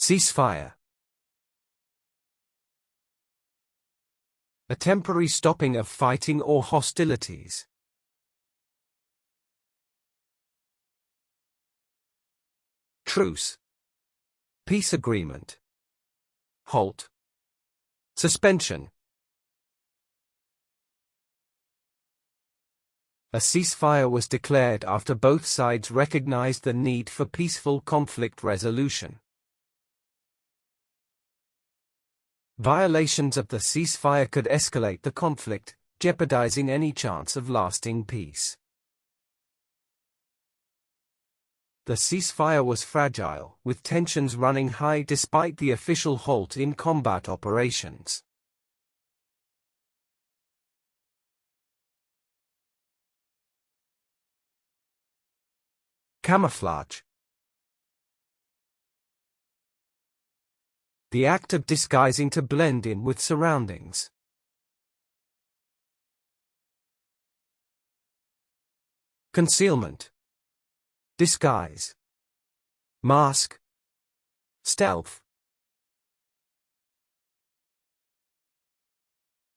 Ceasefire. A temporary stopping of fighting or hostilities. Truce. Peace agreement. Halt. Suspension. A ceasefire was declared after both sides recognized the need for peaceful conflict resolution. Violations of the ceasefire could escalate the conflict, jeopardizing any chance of lasting peace. The ceasefire was fragile, with tensions running high despite the official halt in combat operations. Camouflage. The act of disguising to blend in with surroundings. Concealment. Disguise. Mask. Stealth.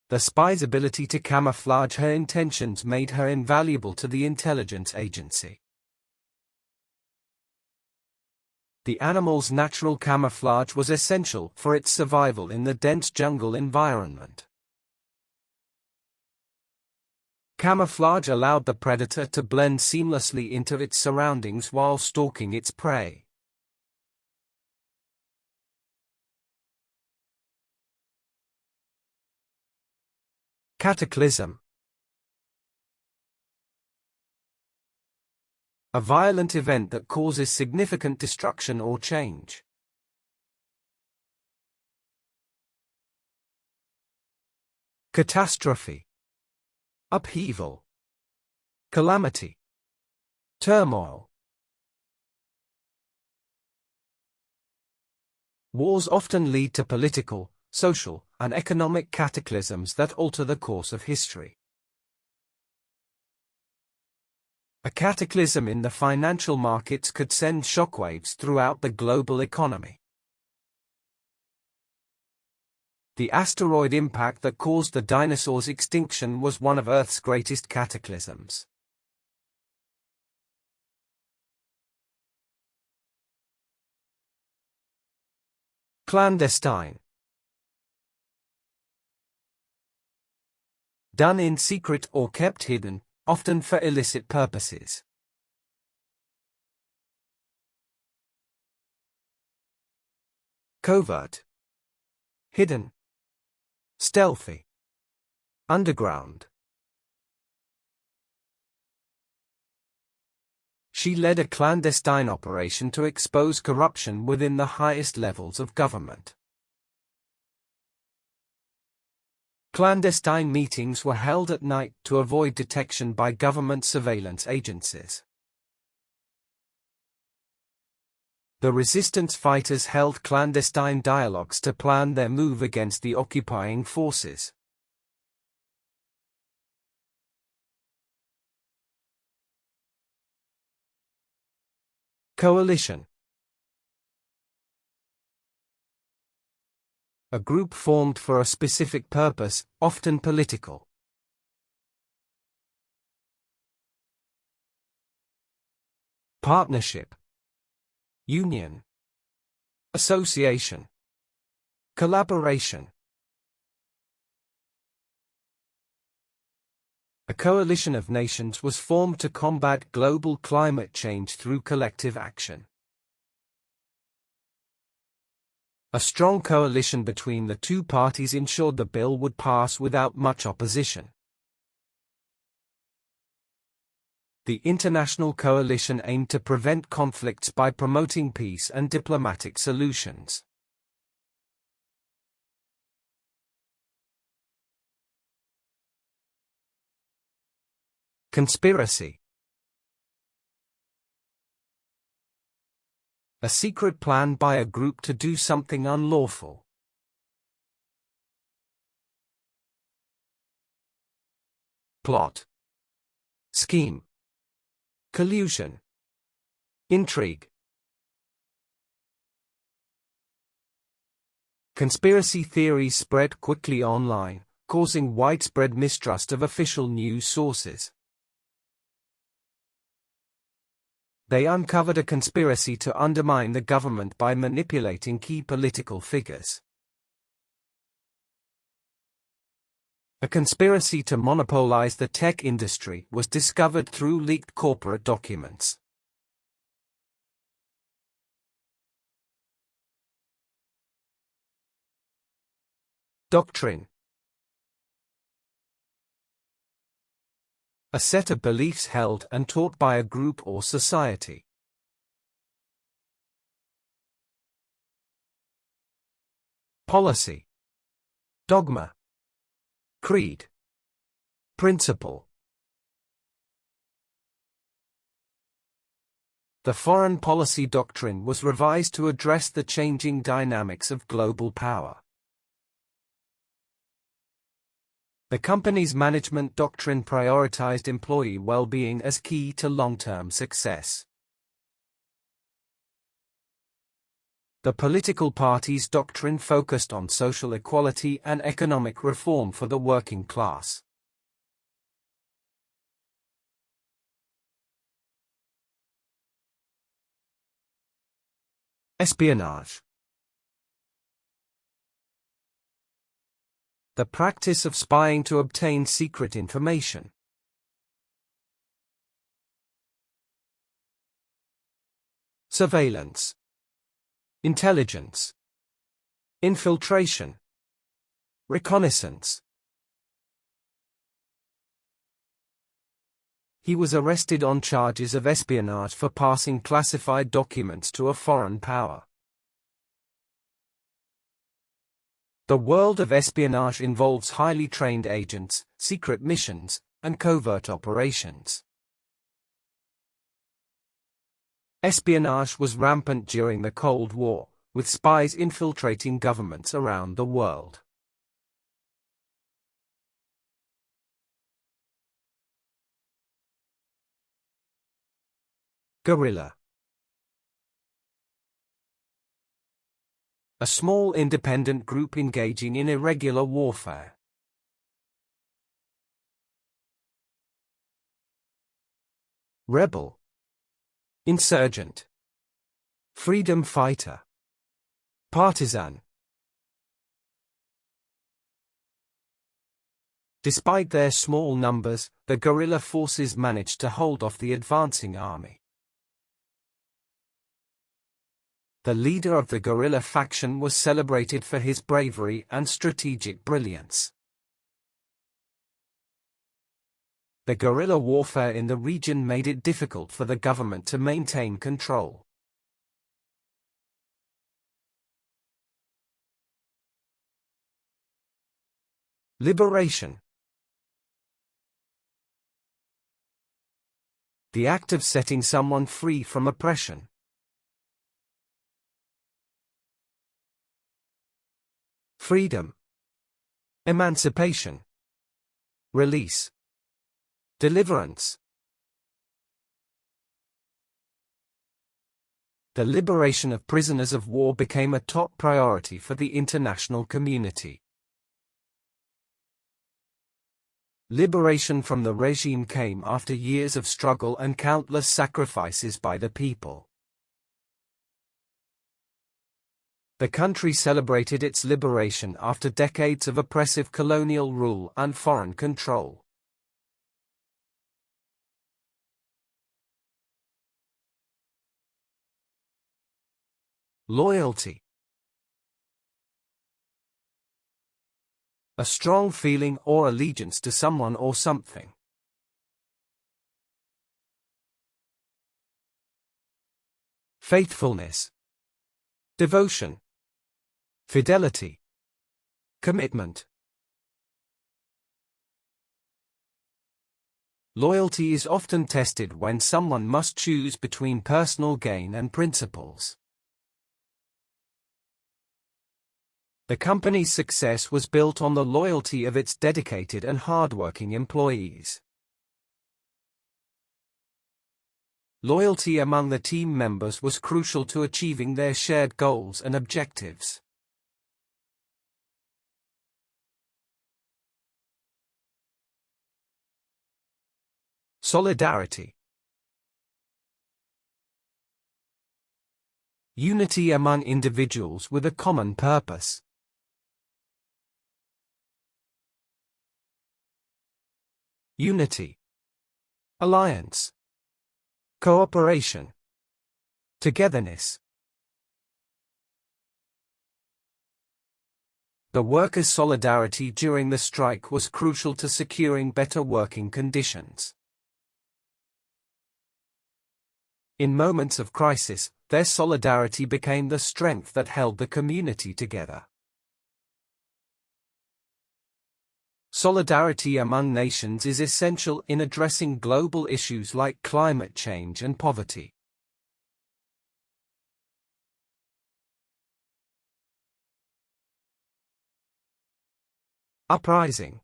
The spy's ability to camouflage her intentions made her invaluable to the intelligence agency. The animal's natural camouflage was essential for its survival in the dense jungle environment. Camouflage allowed the predator to blend seamlessly into its surroundings while stalking its prey. Cataclysm. A violent event that causes significant destruction or change. Catastrophe. Upheaval. Calamity. Turmoil. Wars often lead to political, social, and economic cataclysms that alter the course of history. A cataclysm in the financial markets could send shockwaves throughout the global economy. The asteroid impact that caused the dinosaurs' extinction was one of Earth's greatest cataclysms. Clandestine. Done in secret or kept hidden, often for illicit purposes. Covert. Hidden. Stealthy. Underground. She led a clandestine operation to expose corruption within the highest levels of government. Clandestine meetings were held at night to avoid detection by government surveillance agencies. The resistance fighters held clandestine dialogues to plan their move against the occupying forces. Coalition. A group formed for a specific purpose, often political. Partnership. Union. Association. Collaboration. A coalition of nations was formed to combat global climate change through collective action. A strong coalition between the two parties ensured the bill would pass without much opposition. The international coalition aimed to prevent conflicts by promoting peace and diplomatic solutions. Conspiracy. A secret plan by a group to do something unlawful. Plot. Scheme. Collusion. Intrigue. Conspiracy theories spread quickly online, causing widespread mistrust of official news sources. They uncovered a conspiracy to undermine the government by manipulating key political figures. A conspiracy to monopolize the tech industry was discovered through leaked corporate documents. Doctrine. A set of beliefs held and taught by a group or society. Policy. Dogma. Creed. Principle. The foreign policy doctrine was revised to address the changing dynamics of global power. The company's management doctrine prioritized employee well-being as key to long-term success. The political party's doctrine focused on social equality and economic reform for the working class. Espionage. The practice of spying to obtain secret information. Surveillance. Intelligence. Infiltration. Reconnaissance. He was arrested on charges of espionage for passing classified documents to a foreign power. The world of espionage involves highly trained agents, secret missions, and covert operations. Espionage was rampant during the Cold War, with spies infiltrating governments around the world. Guerrilla. A small independent group engaging in irregular warfare. Rebel. Insurgent. Freedom fighter. Partisan. Despite their small numbers, the guerrilla forces managed to hold off the advancing army. The leader of the guerrilla faction was celebrated for his bravery and strategic brilliance. The guerrilla warfare in the region made it difficult for the government to maintain control. Liberation. The act of setting someone free from oppression. Freedom. Emancipation. Release. Deliverance. The liberation of prisoners of war became a top priority for the international community. Liberation from the regime came after years of struggle and countless sacrifices by the people. The country celebrated its liberation after decades of oppressive colonial rule and foreign control. Loyalty. A strong feeling or allegiance to someone or something. Faithfulness. Devotion. Fidelity. Commitment. Loyalty is often tested when someone must choose between personal gain and principles. The company's success was built on the loyalty of its dedicated and hardworking employees. Loyalty among the team members was crucial to achieving their shared goals and objectives. Solidarity. Unity among individuals with a common purpose. Unity. Alliance. Cooperation. Togetherness. The workers' solidarity during the strike was crucial to securing better working conditions. In moments of crisis, their solidarity became the strength that held the community together. Solidarity among nations is essential in addressing global issues like climate change and poverty. Uprising.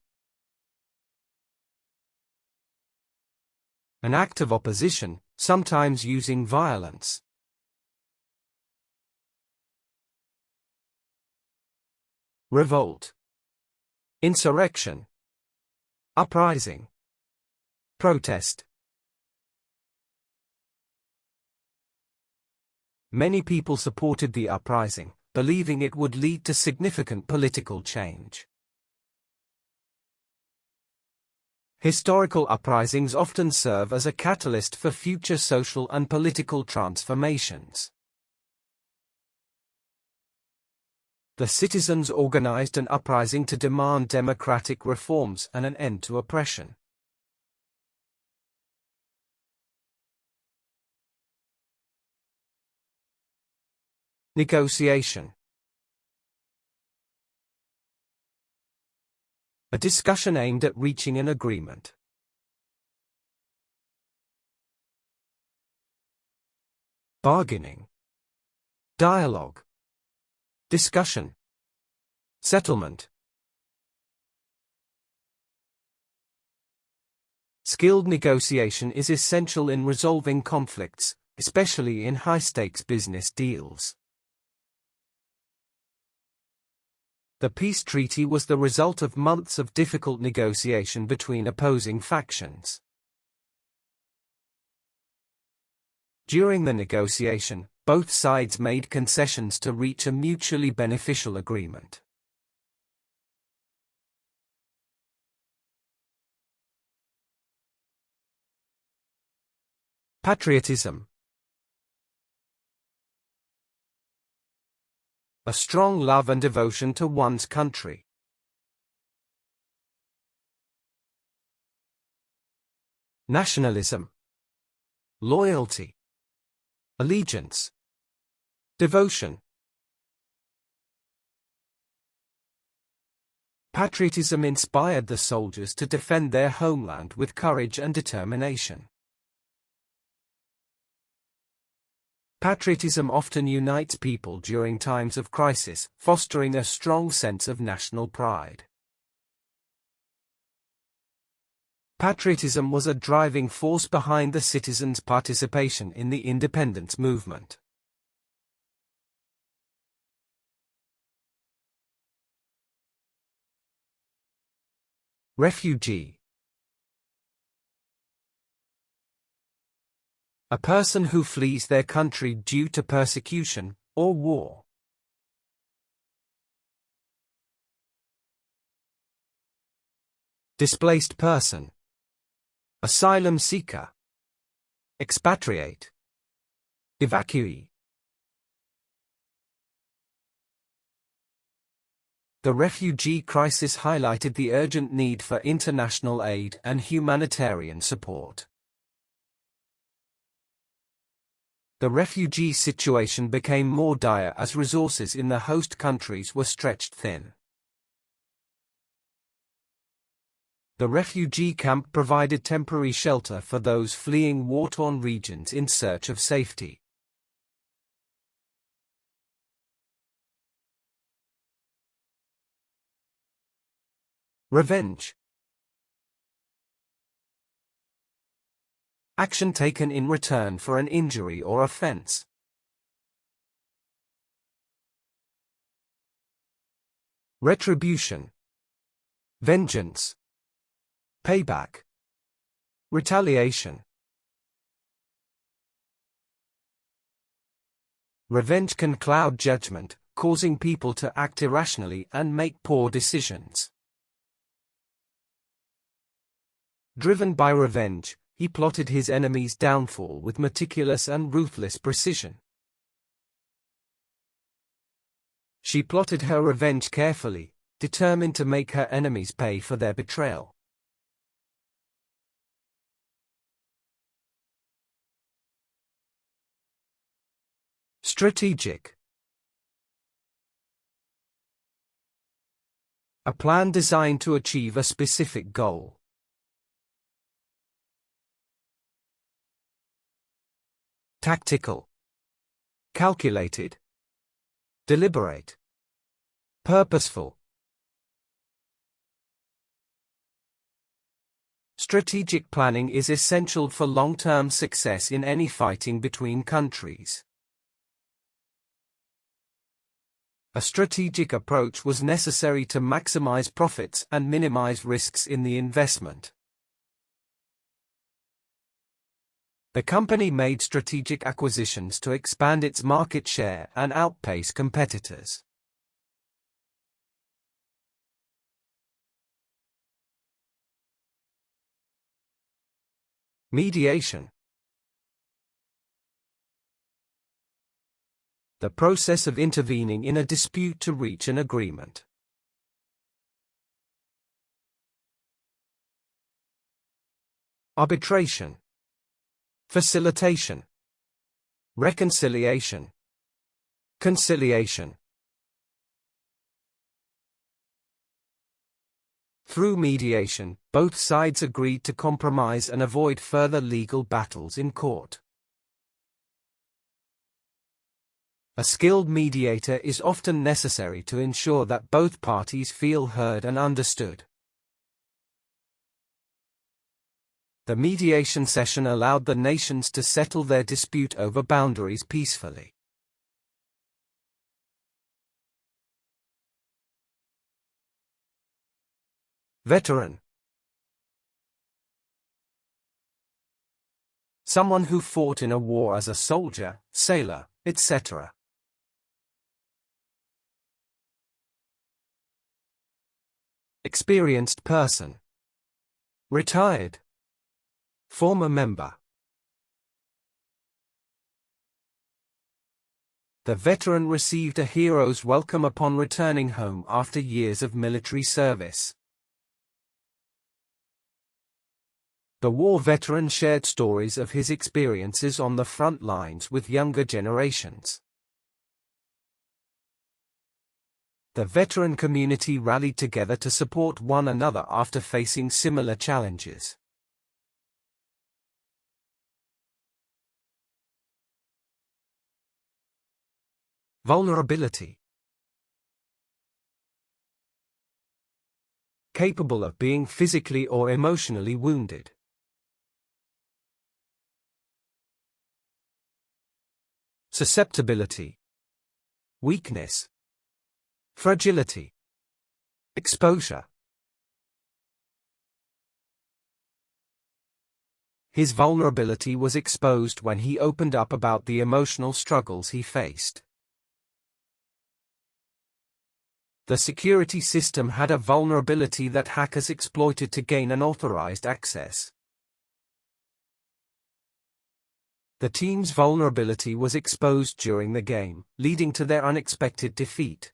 An act of opposition, sometimes using violence. Revolt. Insurrection. Uprising. Protest. Many people supported the uprising, believing it would lead to significant political change. Historical uprisings often serve as a catalyst for future social and political transformations. The citizens organized an uprising to demand democratic reforms and an end to oppression. Negotiation. A discussion aimed at reaching an agreement. Bargaining. Dialogue. Discussion. Settlement. Skilled negotiation is essential in resolving conflicts, especially in high-stakes business deals. The peace treaty was the result of months of difficult negotiation between opposing factions. During the negotiation, both sides made concessions to reach a mutually beneficial agreement. Patriotism. A strong love and devotion to one's country. Nationalism. Loyalty. Allegiance. Devotion. Patriotism inspired the soldiers to defend their homeland with courage and determination. Patriotism often unites people during times of crisis, fostering a strong sense of national pride. Patriotism was a driving force behind the citizens' participation in the independence movement. Refugee. A person who flees their country due to persecution or war. Displaced person. Asylum seeker. Expatriate. Evacuee. The refugee crisis highlighted the urgent need for international aid and humanitarian support. The refugee situation became more dire as resources in the host countries were stretched thin. The refugee camp provided temporary shelter for those fleeing war-torn regions in search of safety. Revenge. Action taken in return for an injury or offense. Retribution. Vengeance. Payback. Retaliation. Revenge can cloud judgment, causing people to act irrationally and make poor decisions. Driven by revenge, he plotted his enemy's downfall with meticulous and ruthless precision. She plotted her revenge carefully, determined to make her enemies pay for their betrayal. Strategic. A plan designed to achieve a specific goal. Tactical. Calculated. Deliberate. Purposeful. Strategic planning is essential for long-term success in any fighting between countries. A strategic approach was necessary to maximize profits and minimize risks in the investment. The company made strategic acquisitions to expand its market share and outpace competitors. Mediation. The process of intervening in a dispute to reach an agreement. Arbitration. Facilitation. Reconciliation. Conciliation. Through mediation, both sides agreed to compromise and avoid further legal battles in court. A skilled mediator is often necessary to ensure that both parties feel heard and understood. The mediation session allowed the nations to settle their dispute over boundaries peacefully. Veteran. Someone who fought in a war as a soldier, sailor, etc. Experienced person. Retired. Former member. The veteran received a hero's welcome upon returning home after years of military service. The war veteran shared stories of his experiences on the front lines with younger generations. The veteran community rallied together to support one another after facing similar challenges. Vulnerability. Capable of being physically or emotionally wounded. Susceptibility. Weakness. Fragility. Exposure. His vulnerability was exposed when he opened up about the emotional struggles he faced. The security system had a vulnerability that hackers exploited to gain unauthorized access. The team's vulnerability was exposed during the game, leading to their unexpected defeat.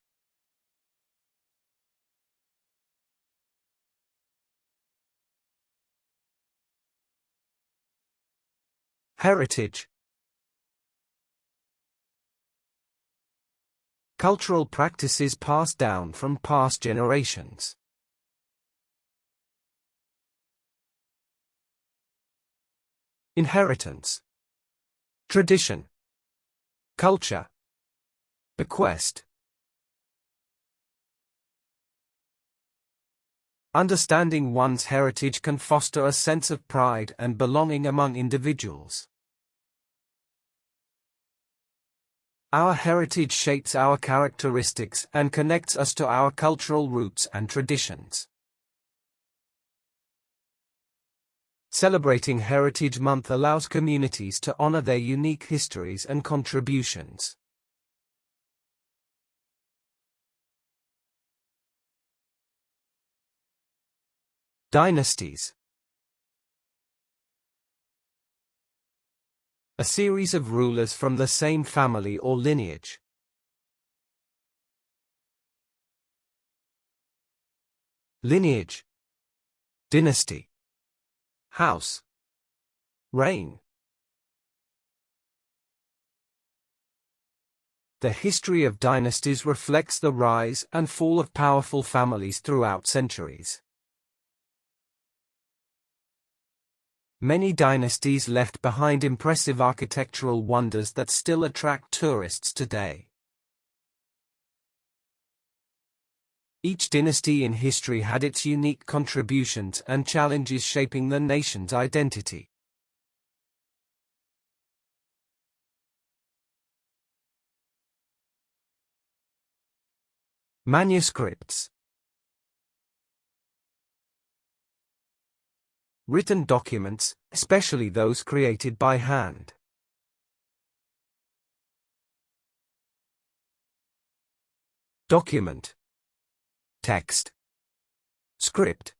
Heritage. Cultural practices passed down from past generations. Inheritance. Tradition. Culture. Bequest. Understanding one's heritage can foster a sense of pride and belonging among individuals. Our heritage shapes our characteristics and connects us to our cultural roots and traditions. Celebrating Heritage Month allows communities to honor their unique histories and contributions. Dynasties. A series of rulers from the same family or lineage. Lineage. Dynasty. House. Reign. The history of dynasties reflects the rise and fall of powerful families throughout centuries. Many dynasties left behind impressive architectural wonders that still attract tourists today. Each dynasty in history had its unique contributions and challenges shaping the nation's identity. Manuscripts. Written documents, especially those created by hand. Document. Text. Script.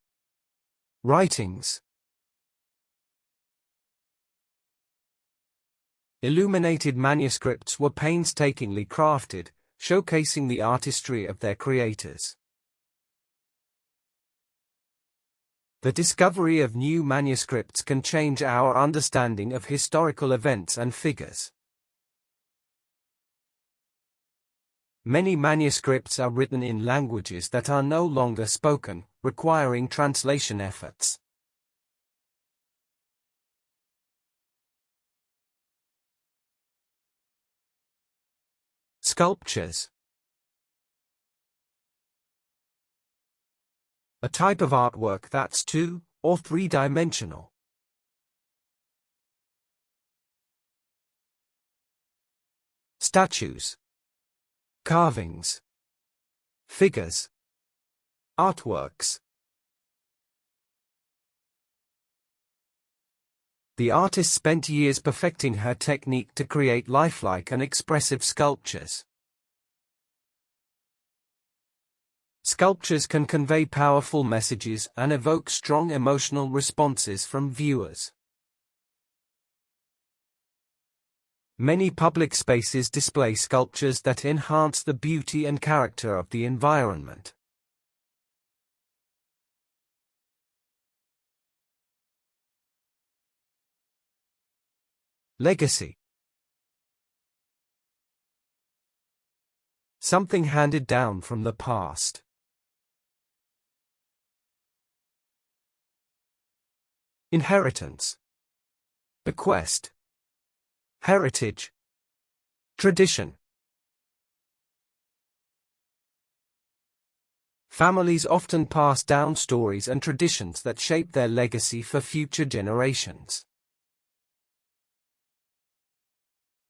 Writings. Illuminated manuscripts were painstakingly crafted, showcasing the artistry of their creators. The discovery of new manuscripts can change our understanding of historical events and figures. Many manuscripts are written in languages that are no longer spoken, requiring translation efforts. Sculptures. A type of artwork that's two- or three-dimensional. Statues. Carvings. Figures. Artworks. The artist spent years perfecting her technique to create lifelike and expressive sculptures. Sculptures can convey powerful messages and evoke strong emotional responses from viewers. Many public spaces display sculptures that enhance the beauty and character of the environment. Legacy. Something handed down from the past. Inheritance. Bequest. Heritage. Tradition. Families often pass down stories and traditions that shape their legacy for future generations.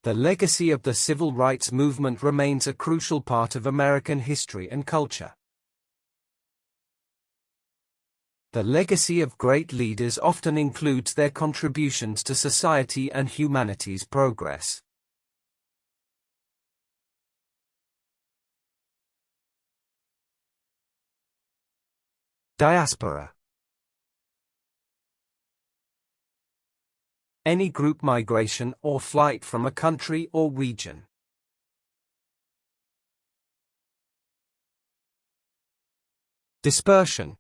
The legacy of the civil rights movement remains a crucial part of American history and culture. The legacy of great leaders often includes their contributions to society and humanity's progress. Diaspora. Any group migration or flight from a country or region. Dispersion.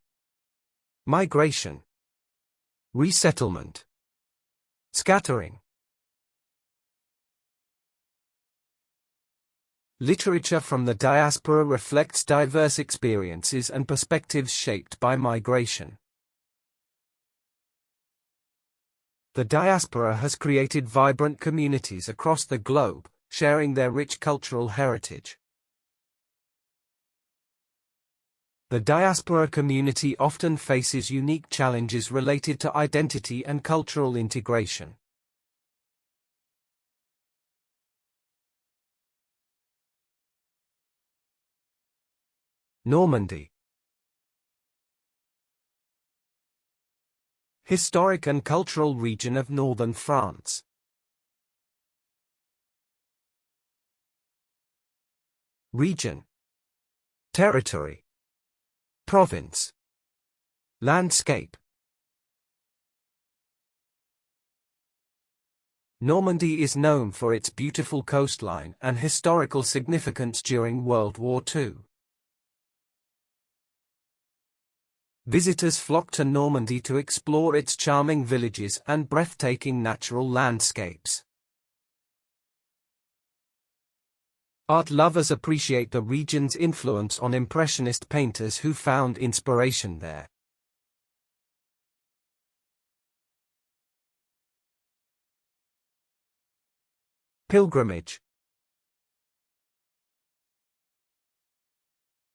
Migration. Resettlement. Scattering. Literature from the diaspora reflects diverse experiences and perspectives shaped by migration. The diaspora has created vibrant communities across the globe, sharing their rich cultural heritage. The diaspora community often faces unique challenges related to identity and cultural integration. Normandy. Historic and cultural region of northern France. Region. Territory. Province. Landscape. Normandy is known for its beautiful coastline and historical significance during World War II. Visitors flock to Normandy to explore its charming villages and breathtaking natural landscapes. Art lovers appreciate the region's influence on Impressionist painters who found inspiration there. Pilgrimage.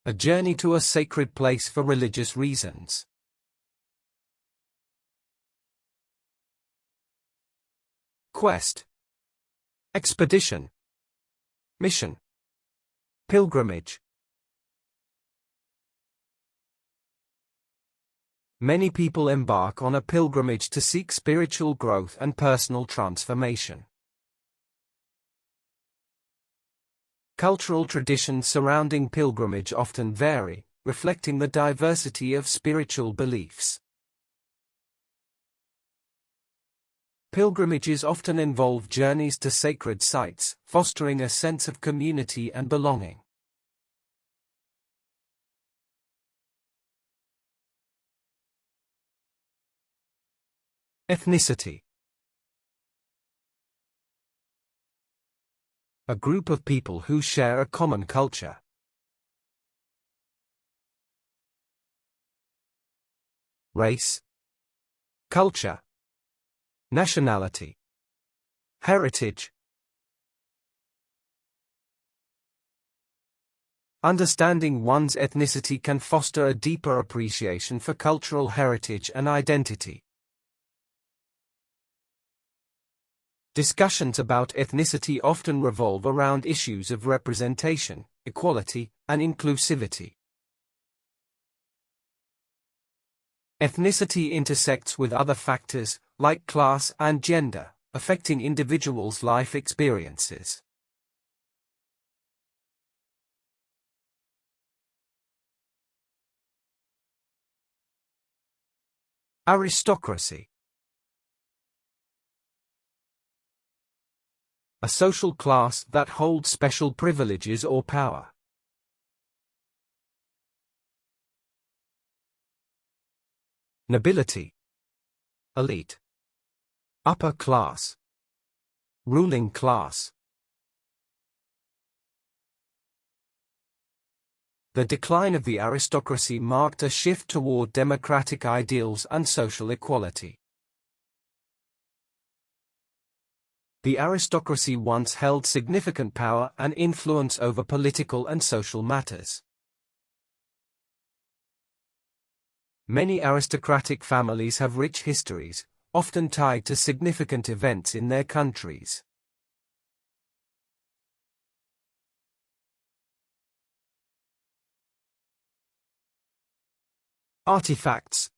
A journey to a sacred place for religious reasons. Quest. Expedition. Mission. Pilgrimage. Many people embark on a pilgrimage to seek spiritual growth and personal transformation. Cultural traditions surrounding pilgrimage often vary, reflecting the diversity of spiritual beliefs. Pilgrimages often involve journeys to sacred sites, fostering a sense of community and belonging. Ethnicity. A group of people who share a common culture. Race. Culture. Nationality. Heritage. Understanding one's ethnicity can foster a deeper appreciation for cultural heritage and identity. Discussions about ethnicity often revolve around issues of representation, equality, and inclusivity. Ethnicity intersects with other factors, like class and gender, affecting individuals' life experiences. Aristocracy. A social class that holds special privileges or power. Nobility. Elite. Upper class. Ruling class. The decline of the aristocracy marked a shift toward democratic ideals and social equality. The aristocracy once held significant power and influence over political and social matters. Many aristocratic families have rich histories, often tied to significant events in their countries. Artifacts.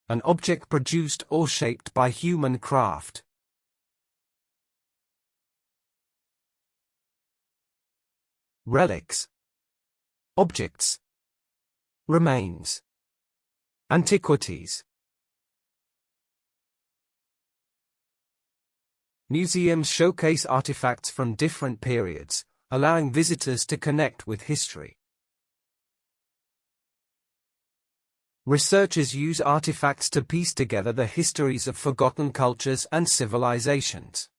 An object produced or shaped by human craft. Relics. Objects. Remains. Antiquities. Museums showcase artifacts from different periods, allowing visitors to connect with history. Researchers use artifacts to piece together the histories of forgotten cultures and civilizations.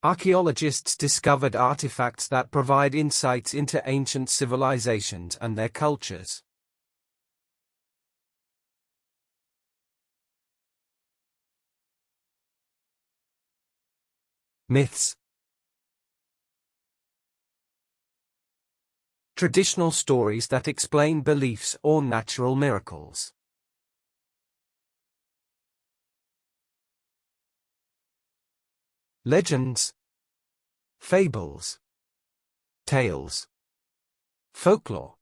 Archaeologists discovered artifacts that provide insights into ancient civilizations and their cultures. Myths. Traditional stories that explain beliefs or natural miracles. Legends. Fables. Tales. Folklore.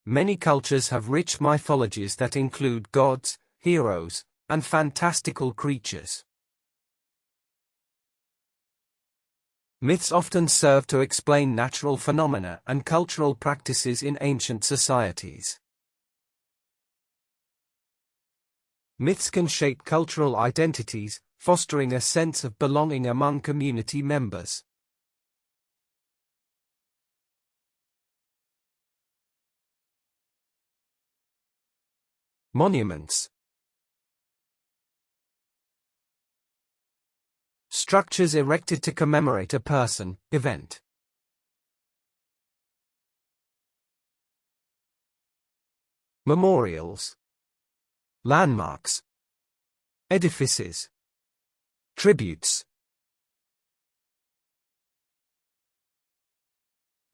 Many cultures have rich mythologies that include gods, heroes, and fantastical creatures. Myths often serve to explain natural phenomena and cultural practices in ancient societies. Myths can shape cultural identities, fostering a sense of belonging among community members. Monuments. Structures erected to commemorate a person, event. Memorials. Landmarks. Edifices. Tributes.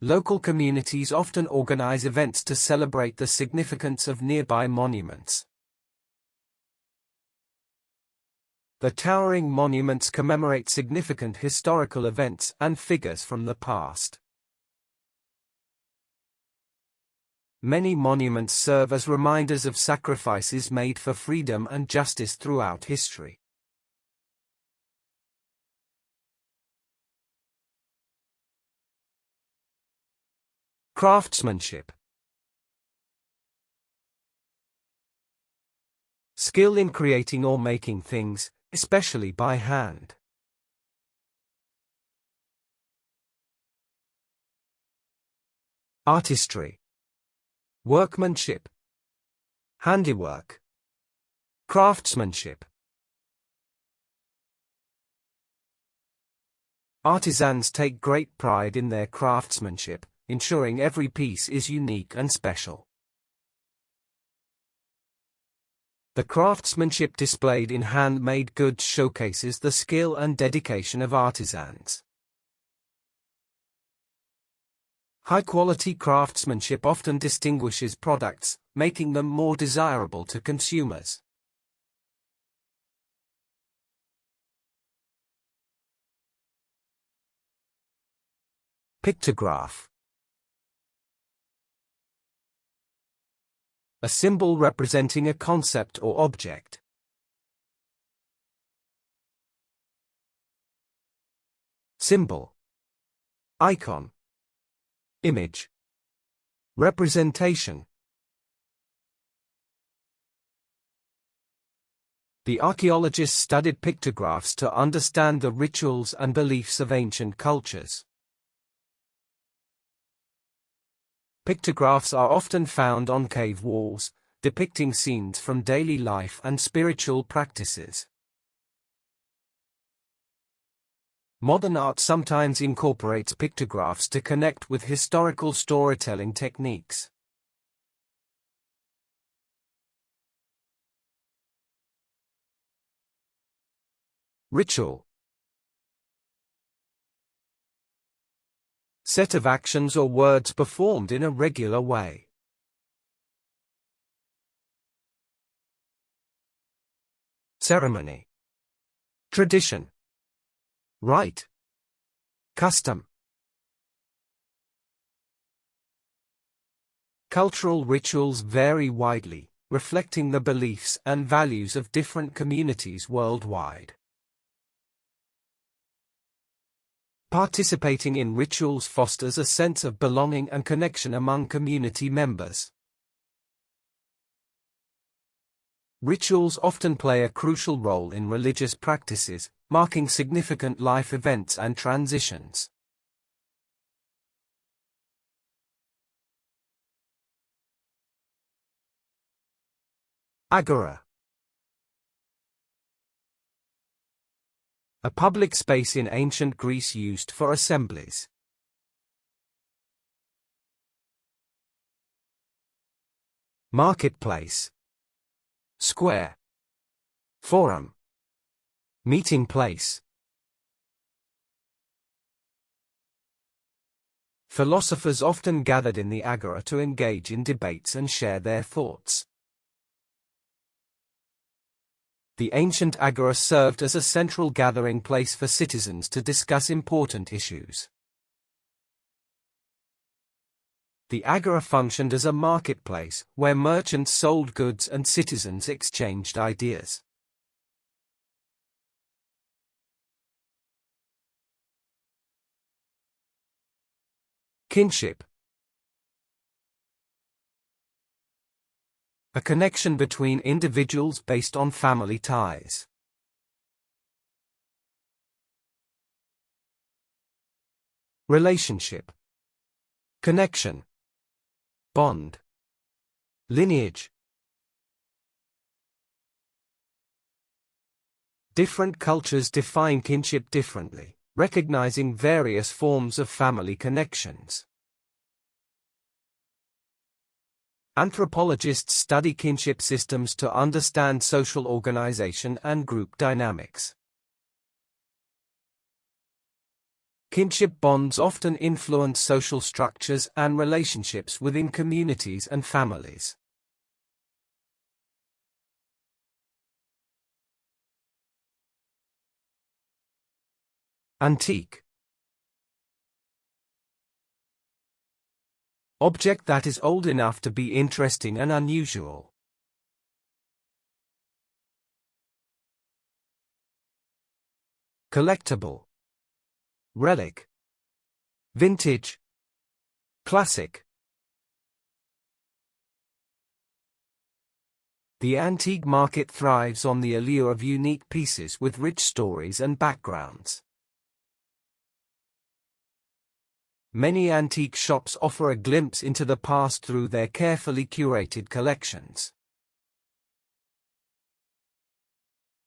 Local communities often organize events to celebrate the significance of nearby monuments. The towering monuments commemorate significant historical events and figures from the past. Many monuments serve as reminders of sacrifices made for freedom and justice throughout history. Craftsmanship. Skill in creating or making things, especially by hand. Artistry. Workmanship. Handiwork. Craftsmanship. Artisans take great pride in their craftsmanship, ensuring every piece is unique and special. The craftsmanship displayed in handmade goods showcases the skill and dedication of artisans. High-quality craftsmanship often distinguishes products, making them more desirable to consumers. Pictograph. A symbol representing a concept or object. Symbol. Icon. Image. Representation. The archaeologists studied pictographs to understand the rituals and beliefs of ancient cultures. Pictographs are often found on cave walls, depicting scenes from daily life and spiritual practices. Modern art sometimes incorporates pictographs to connect with historical storytelling techniques. Ritual. Set of actions or words performed in a regular way. Ceremony. Tradition. Rite. Custom. Cultural rituals vary widely, reflecting the beliefs and values of different communities worldwide. Participating in rituals fosters a sense of belonging and connection among community members. Rituals often play a crucial role in religious practices, marking significant life events and transitions. Agora. A public space in ancient Greece used for assemblies. Marketplace. Square. Forum. Meeting place. Philosophers often gathered in the agora to engage in debates and share their thoughts. The ancient agora served as a central gathering place for citizens to discuss important issues. The agora functioned as a marketplace, where merchants sold goods and citizens exchanged ideas. Kinship. A connection between individuals based on family ties. Relationship. Connection. Bond. Lineage. Different cultures define kinship differently, recognizing various forms of family connections. Anthropologists study kinship systems to understand social organization and group dynamics. Kinship bonds often influence social structures and relationships within communities and families. Antique. Object that is old enough to be interesting and unusual. Collectible. Relic. Vintage. Classic. The antique market thrives on the allure of unique pieces with rich stories and backgrounds. Many antique shops offer a glimpse into the past through their carefully curated collections.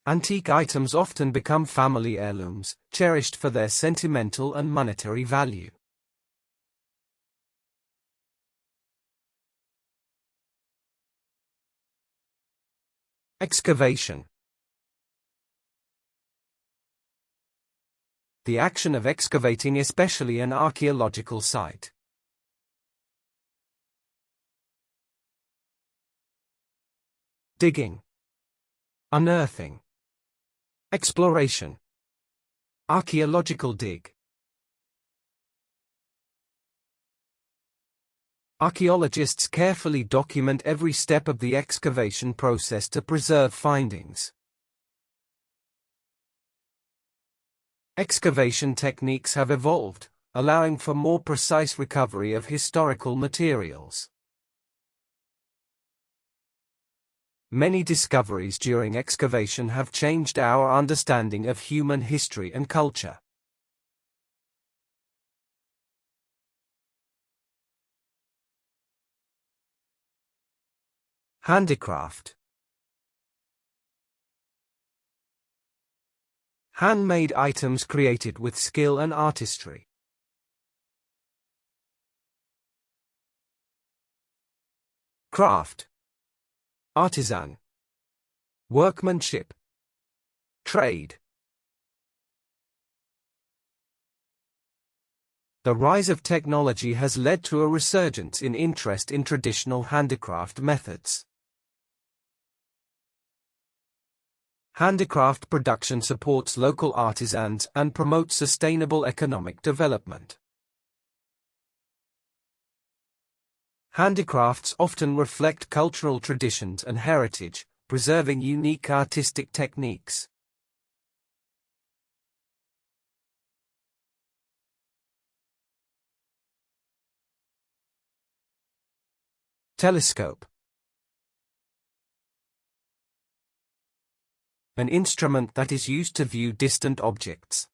Antique items often become family heirlooms, cherished for their sentimental and monetary value. Excavation. The action of excavating, especially an archaeological site. Digging. Unearthing. Exploration. Archaeological dig. Archaeologists carefully document every step of the excavation process to preserve findings. Excavation techniques have evolved, allowing for more precise recovery of historical materials. Many discoveries during excavation have changed our understanding of human history and culture. Handicraft. Handmade items created with skill and artistry. Craft. Artisan. Workmanship. Trade. The rise of technology has led to a resurgence in interest in traditional handicraft methods. Handicraft production supports local artisans and promotes sustainable economic development. Handicrafts often reflect cultural traditions and heritage, preserving unique artistic techniques. Telescope. An instrument that is used to view distant objects.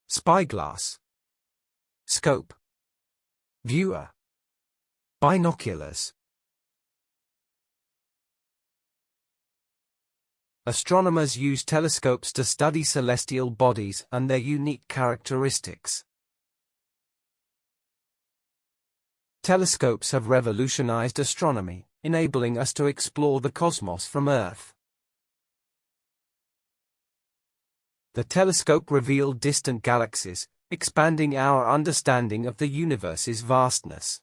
Spyglass. Scope. Viewer. Binoculars. Astronomers use telescopes to study celestial bodies and their unique characteristics. Telescopes have revolutionized astronomy, enabling us to explore the cosmos from Earth. The telescope revealed distant galaxies, expanding our understanding of the universe's vastness.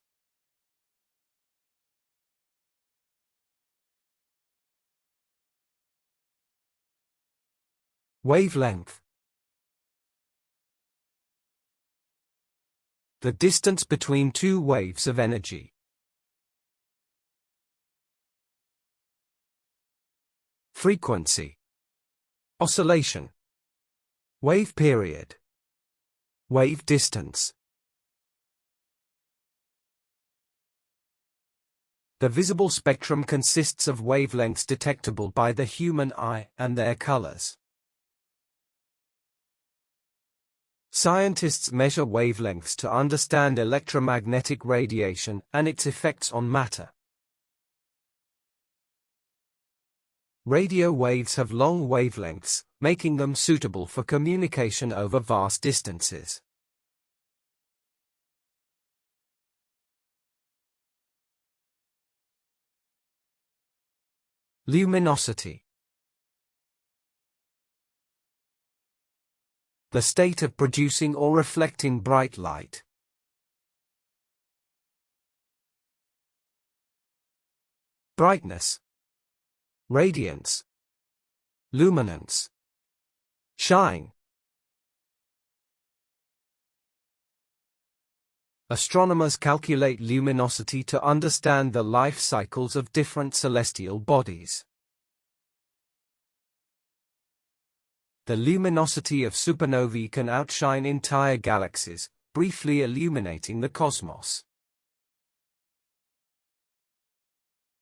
Wavelength. The distance between two waves of energy. Frequency. Oscillation. Wave period. Wave distance. The visible spectrum consists of wavelengths detectable by the human eye and their colors. Scientists measure wavelengths to understand electromagnetic radiation and its effects on matter. Radio waves have long wavelengths, making them suitable for communication over vast distances. Luminosity. The state of producing or reflecting bright light. Brightness. Radiance. Luminance. Shine. Astronomers calculate luminosity to understand the life cycles of different celestial bodies. The luminosity of supernovae can outshine entire galaxies, briefly illuminating the cosmos.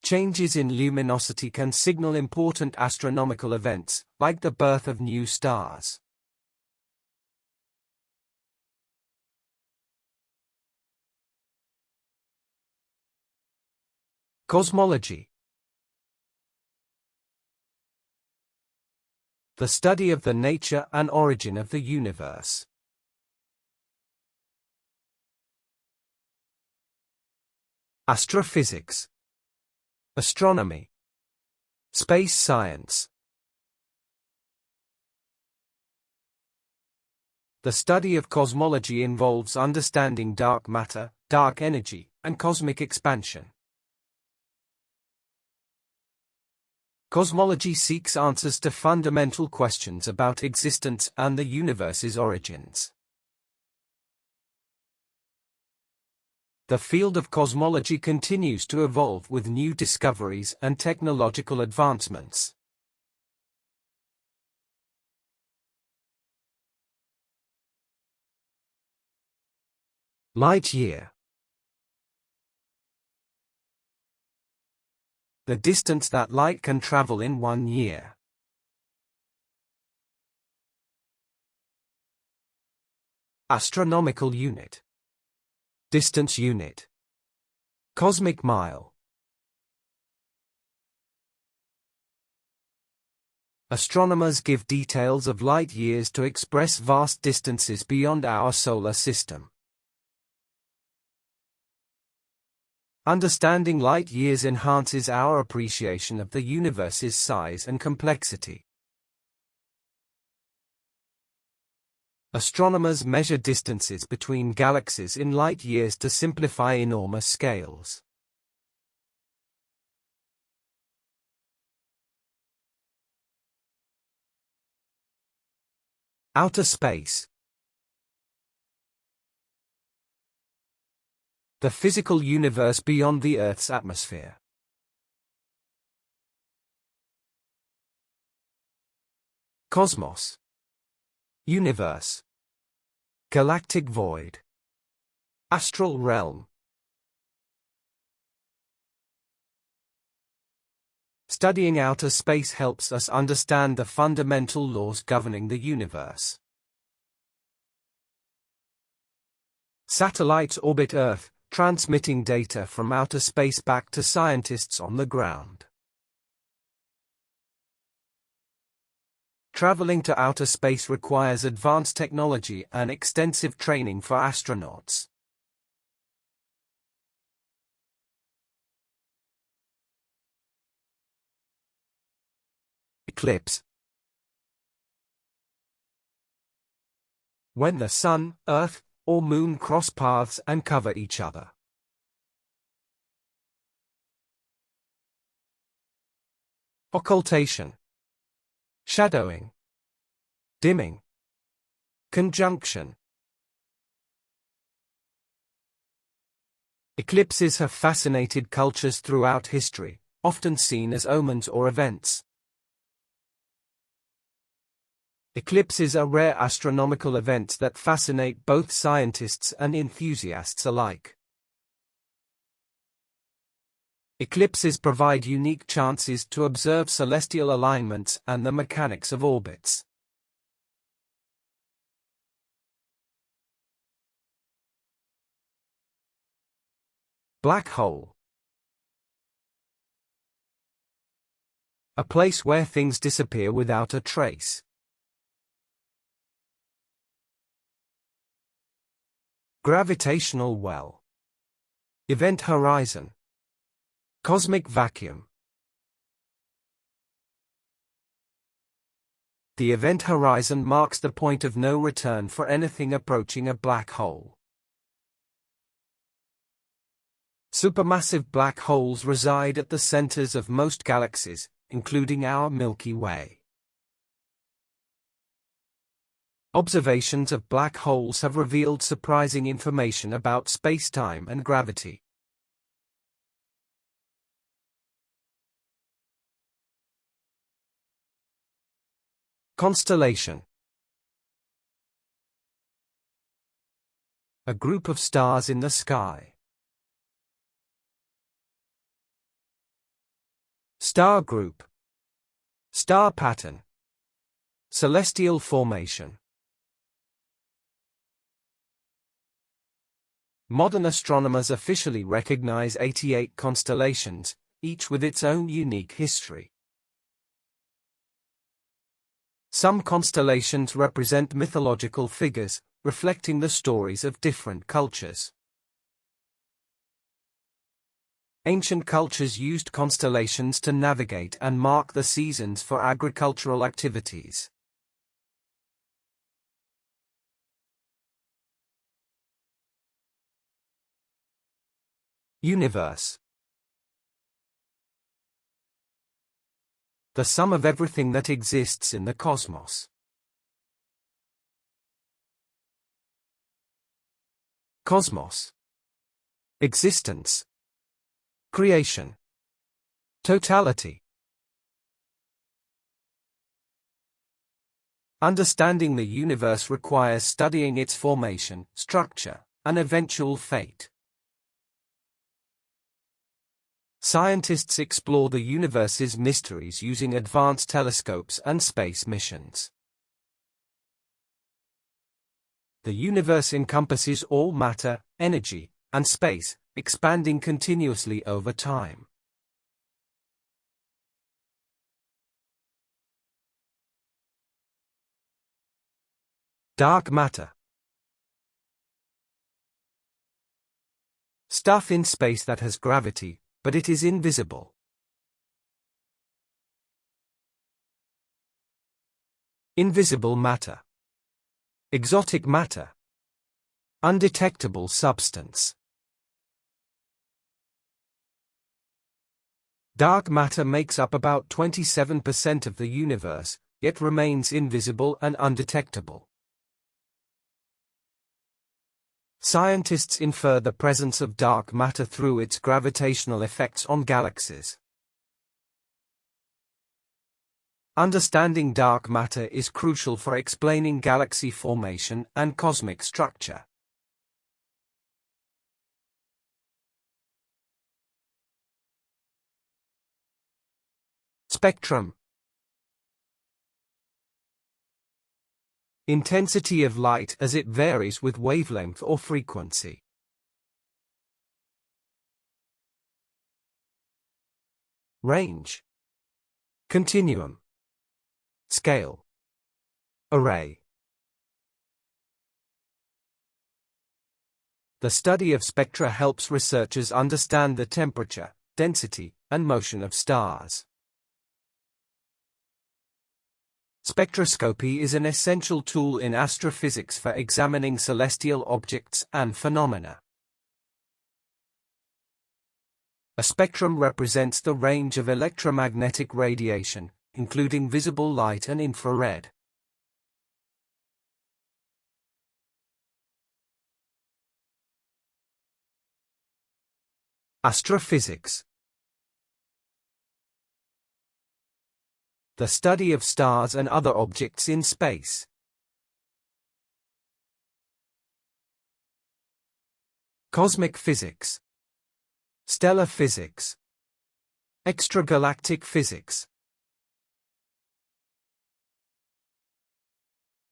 Changes in luminosity can signal important astronomical events, like the birth of new stars. Cosmology. The study of the nature and origin of the universe. Astrophysics. Astronomy. Space science. The study of cosmology involves understanding dark matter, dark energy, and cosmic expansion. Cosmology seeks answers to fundamental questions about existence and the universe's origins. The field of cosmology continues to evolve with new discoveries and technological advancements. Light year. The distance that light can travel in 1 year. Astronomical unit. Distance unit. Cosmic mile. Astronomers give details of light years to express vast distances beyond our solar system. Understanding light years enhances our appreciation of the universe's size and complexity. Astronomers measure distances between galaxies in light years to simplify enormous scales. Outer space. The physical universe beyond the Earth's atmosphere. Cosmos. Universe. Galactic void. Astral realm. Studying outer space helps us understand the fundamental laws governing the universe. Satellites orbit Earth, transmitting data from outer space back to scientists on the ground. Traveling to outer space requires advanced technology and extensive training for astronauts. Eclipse. When the Sun, Earth, or Moon cross paths and cover each other. Occultation. Shadowing. Dimming. Conjunction. Eclipses have fascinated cultures throughout history, often seen as omens or events. Eclipses are rare astronomical events that fascinate both scientists and enthusiasts alike. Eclipses provide unique chances to observe celestial alignments and the mechanics of orbits. Black hole. A place where things disappear without a trace. Gravitational well. Event horizon. Cosmic vacuum. The event horizon marks the point of no return for anything approaching a black hole. Supermassive black holes reside at the centers of most galaxies, including our Milky Way. Observations of black holes have revealed surprising information about space-time and gravity. Constellation. A group of stars in the sky. Star group. Star pattern. Celestial formation. Modern astronomers officially recognize 88 constellations, each with its own unique history. Some constellations represent mythological figures, reflecting the stories of different cultures. Ancient cultures used constellations to navigate and mark the seasons for agricultural activities. Universe. The sum of everything that exists in the cosmos. Cosmos. Existence. Creation. Totality. Understanding the universe requires studying its formation, structure, and eventual fate. Scientists explore the universe's mysteries using advanced telescopes and space missions. The universe encompasses all matter, energy, and space, expanding continuously over time. Dark matter. Stuff in space that has gravity, but it is invisible. Invisible matter. Exotic matter. Undetectable substance. Dark matter makes up about 27% of the universe, yet remains invisible and undetectable. Scientists infer the presence of dark matter through its gravitational effects on galaxies. Understanding dark matter is crucial for explaining galaxy formation and cosmic structure. Spectrum. Intensity of light as it varies with wavelength or frequency. Range. Continuum. Scale. Array. The study of spectra helps researchers understand the temperature, density, and motion of stars. Spectroscopy is an essential tool in astrophysics for examining celestial objects and phenomena. A spectrum represents the range of electromagnetic radiation, including visible light and infrared. Astrophysics. The study of stars and other objects in space. Cosmic physics. Stellar physics. Extragalactic physics.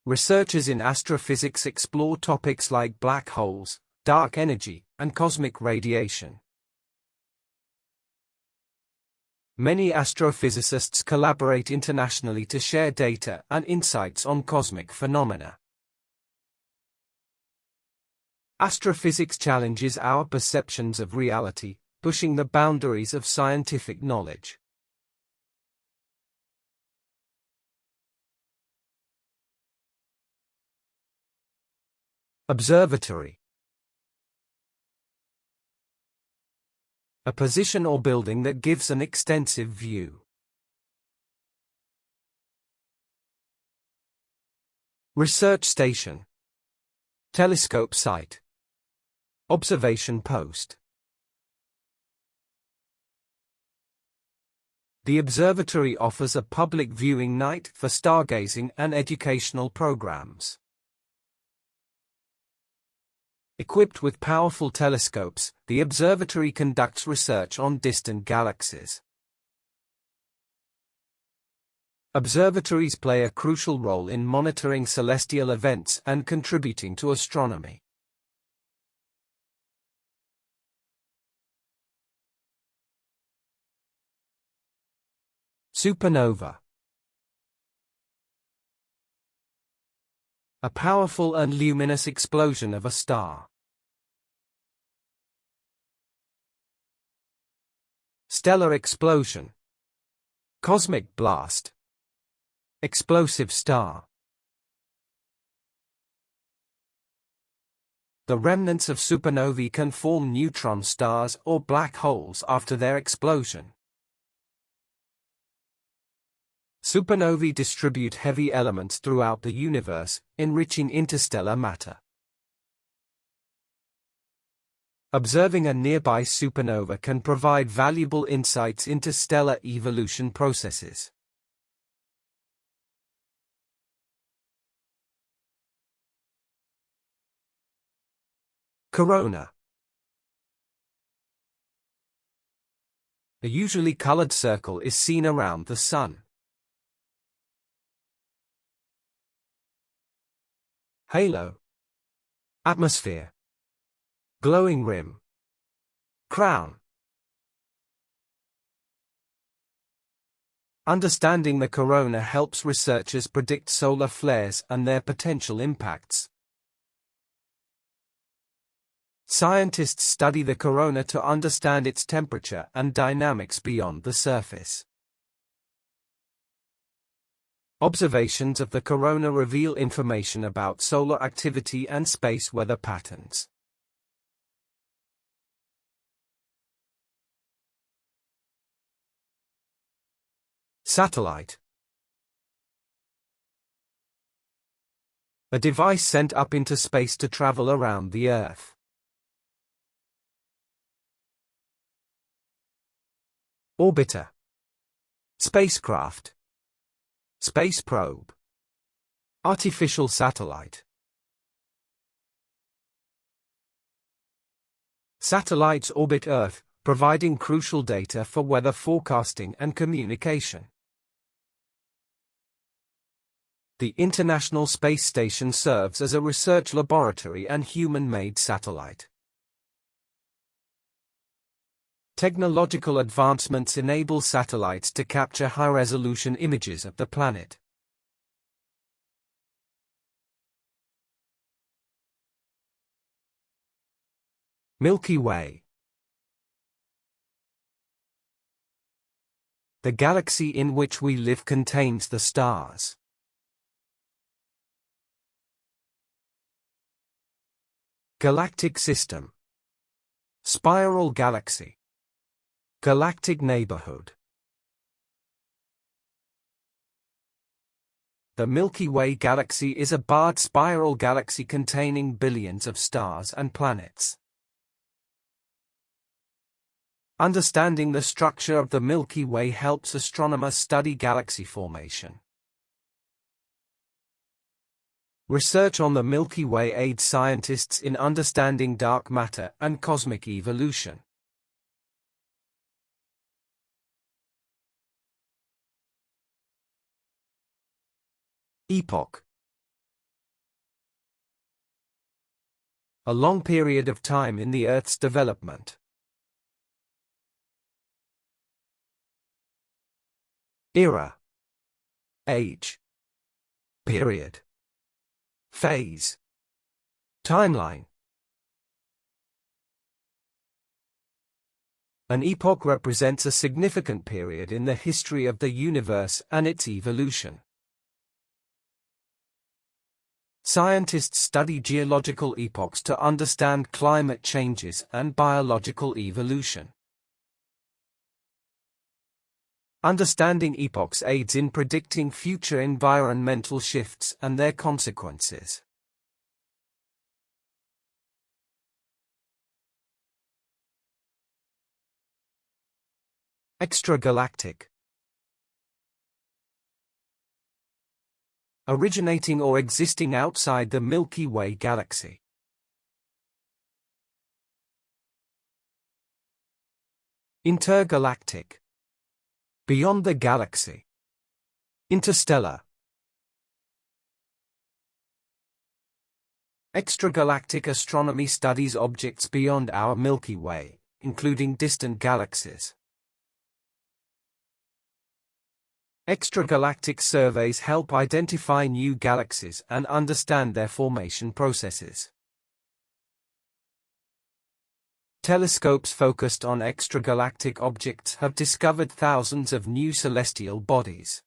Researchers in astrophysics explore topics like black holes, dark energy, and cosmic radiation. Many astrophysicists collaborate internationally to share data and insights on cosmic phenomena. Astrophysics challenges our perceptions of reality, pushing the boundaries of scientific knowledge. Observatory. A position or building that gives an extensive view. Research station. Telescope site. Observation post. The observatory offers a public viewing night for stargazing and educational programs. Equipped with powerful telescopes, the observatory conducts research on distant galaxies. Observatories play a crucial role in monitoring celestial events and contributing to astronomy. Supernova. A powerful and luminous explosion of a star. Stellar explosion. Cosmic blast. Explosive star. The remnants of supernovae can form neutron stars or black holes after their explosion. Supernovae distribute heavy elements throughout the universe, enriching interstellar matter. Observing a nearby supernova can provide valuable insights into stellar evolution processes. Corona. A usually colored circle is seen around the Sun. Halo. Atmosphere. Glowing rim. Crown. Understanding the corona helps researchers predict solar flares and their potential impacts. Scientists study the corona to understand its temperature and dynamics beyond the surface. Observations of the corona reveal information about solar activity and space weather patterns. Satellite. A device sent up into space to travel around the Earth. Orbiter. Spacecraft. Space probe. Artificial satellite. Satellites orbit Earth, providing crucial data for weather forecasting and communication. The International Space Station serves as a research laboratory and human-made satellite. Technological advancements enable satellites to capture high-resolution images of the planet. Milky Way. The galaxy in which we live contains the stars. Galactic system. Spiral galaxy. Galactic neighborhood. The Milky Way galaxy is a barred spiral galaxy containing billions of stars and planets. Understanding the structure of the Milky Way helps astronomers study galaxy formation. Research on the Milky Way aids scientists in understanding dark matter and cosmic evolution. Epoch. A long period of time in the Earth's development. Era. Age. Period. Phase. Timeline. An epoch represents a significant period in the history of the universe and its evolution. Scientists study geological epochs to understand climate changes and biological evolution. Understanding epochs aids in predicting future environmental shifts and their consequences. Extragalactic. Originating or existing outside the Milky Way galaxy. Intergalactic. Beyond the galaxy. Interstellar. Extragalactic astronomy studies objects beyond our Milky Way, including distant galaxies. Extragalactic surveys help identify new galaxies and understand their formation processes. Telescopes focused on extragalactic objects have discovered thousands of new celestial bodies.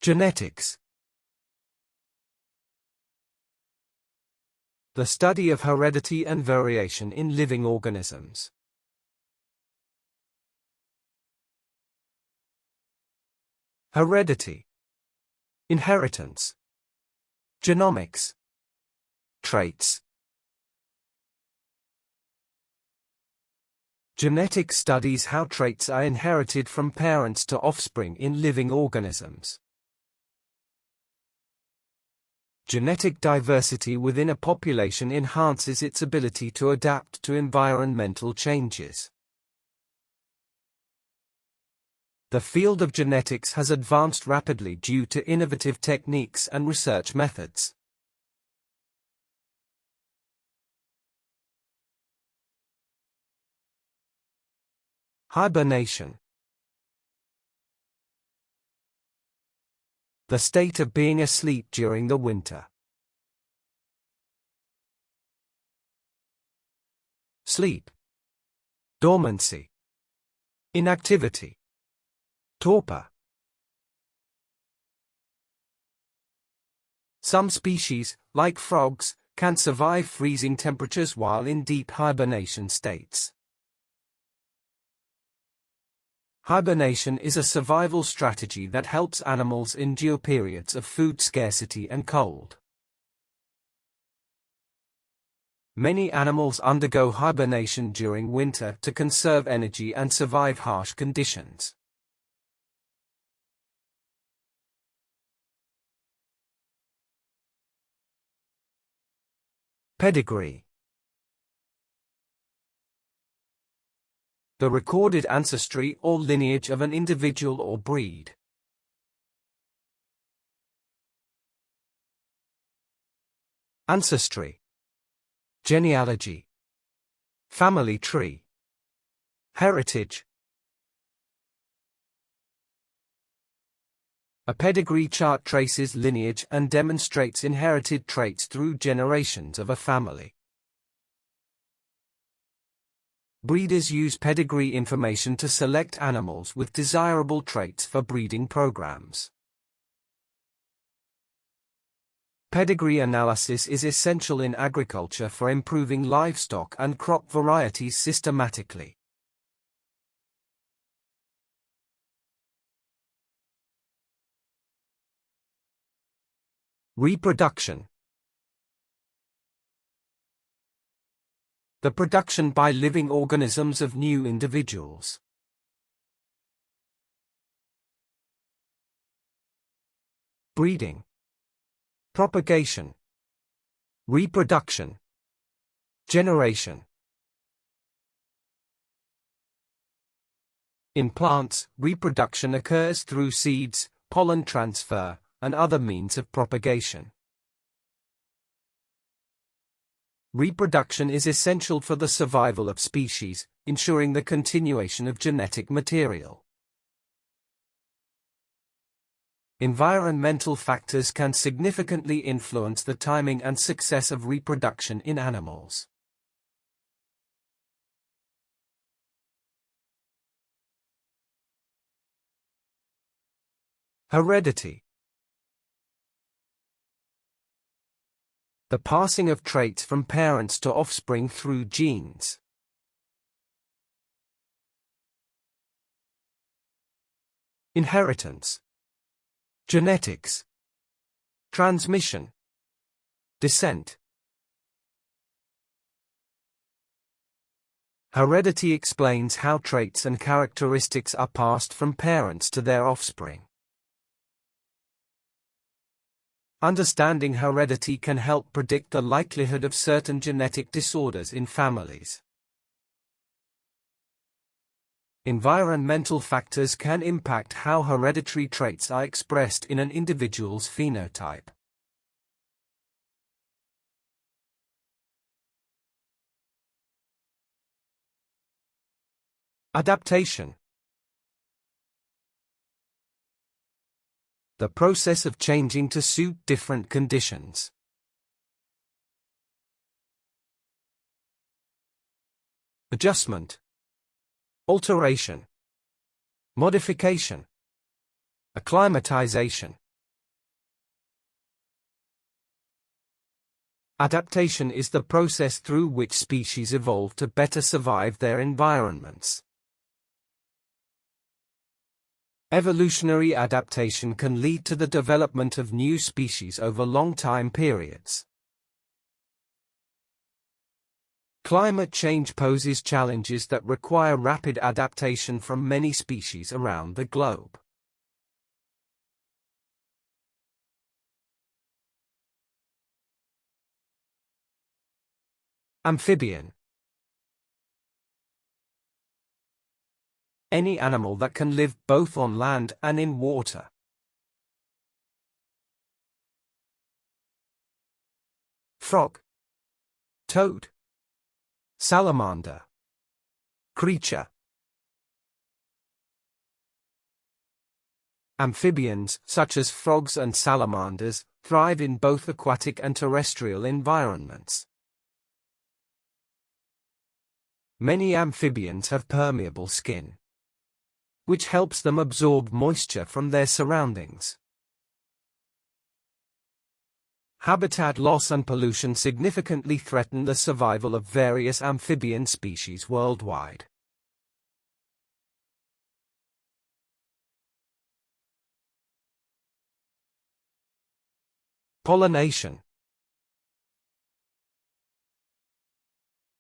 Genetics. The study of heredity and variation in living organisms. Heredity. Inheritance. Genomics. Traits. Genetics studies how traits are inherited from parents to offspring in living organisms. Genetic diversity within a population enhances its ability to adapt to environmental changes. The field of genetics has advanced rapidly due to innovative techniques and research methods. Hibernation. The state of being asleep during the winter. Sleep. Dormancy. Inactivity. Torpor. Some species, like frogs, can survive freezing temperatures while in deep hibernation states. Hibernation is a survival strategy that helps animals endure periods of food scarcity and cold. Many animals undergo hibernation during winter to conserve energy and survive harsh conditions. Pedigree. The recorded ancestry or lineage of an individual or breed. Ancestry. Genealogy. Family tree. Heritage. A pedigree chart traces lineage and demonstrates inherited traits through generations of a family. Breeders use pedigree information to select animals with desirable traits for breeding programs. Pedigree analysis is essential in agriculture for improving livestock and crop varieties systematically. Reproduction. The production by living organisms of new individuals. Breeding. Propagation. Reproduction. Generation. In plants, reproduction occurs through seeds, pollen transfer, and other means of propagation. Reproduction is essential for the survival of species, ensuring the continuation of genetic material. Environmental factors can significantly influence the timing and success of reproduction in animals. Heredity. The passing of traits from parents to offspring through genes. Inheritance. Genetics. Transmission. Descent. Heredity explains how traits and characteristics are passed from parents to their offspring. Understanding heredity can help predict the likelihood of certain genetic disorders in families. Environmental factors can impact how hereditary traits are expressed in an individual's phenotype. Adaptation. The process of changing to suit different conditions. Adjustment. Alteration. Modification. Acclimatization. Adaptation is the process through which species evolve to better survive their environments. Evolutionary adaptation can lead to the development of new species over long time periods. Climate change poses challenges that require rapid adaptation from many species around the globe. Amphibian. Any animal that can live both on land and in water. Frog. Toad. Salamander. Creature. Amphibians, such as frogs and salamanders, thrive in both aquatic and terrestrial environments. Many amphibians have permeable skin, which helps them absorb moisture from their surroundings. Habitat loss and pollution significantly threaten the survival of various amphibian species worldwide. Pollination.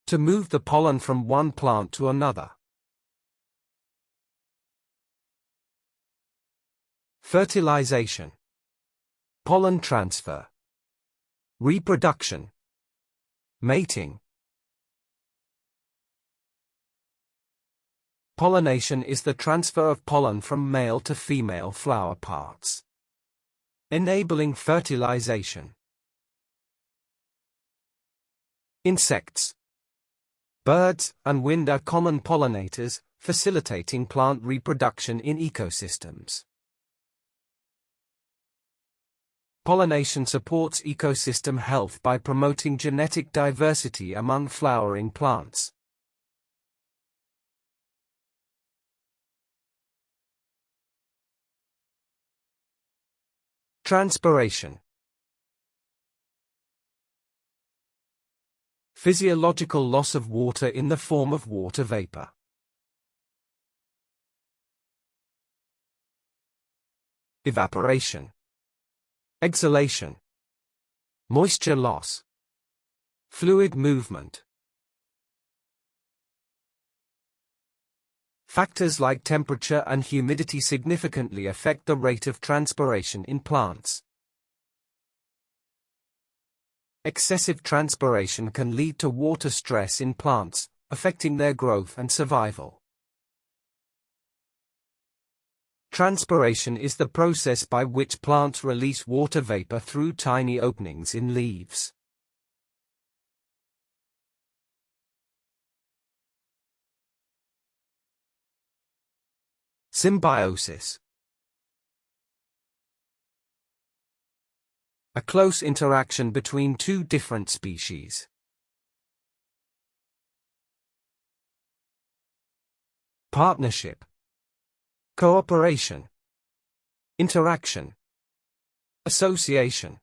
To move the pollen from one plant to another. Fertilization. Pollen transfer. Reproduction. Mating. Pollination is the transfer of pollen from male to female flower parts, enabling fertilization. Insects. Birds and wind are common pollinators, facilitating plant reproduction in ecosystems. Pollination supports ecosystem health by promoting genetic diversity among flowering plants. Transpiration. Physiological loss of water in the form of water vapor. Evaporation. Exhalation. moisture loss, fluid movement. Factors like temperature and humidity significantly affect the rate of transpiration in plants. Excessive transpiration can lead to water stress in plants, affecting their growth and survival. Transpiration is the process by which plants release water vapor through tiny openings in leaves. Symbiosis. A close interaction between two different species. Partnership, cooperation, interaction, association.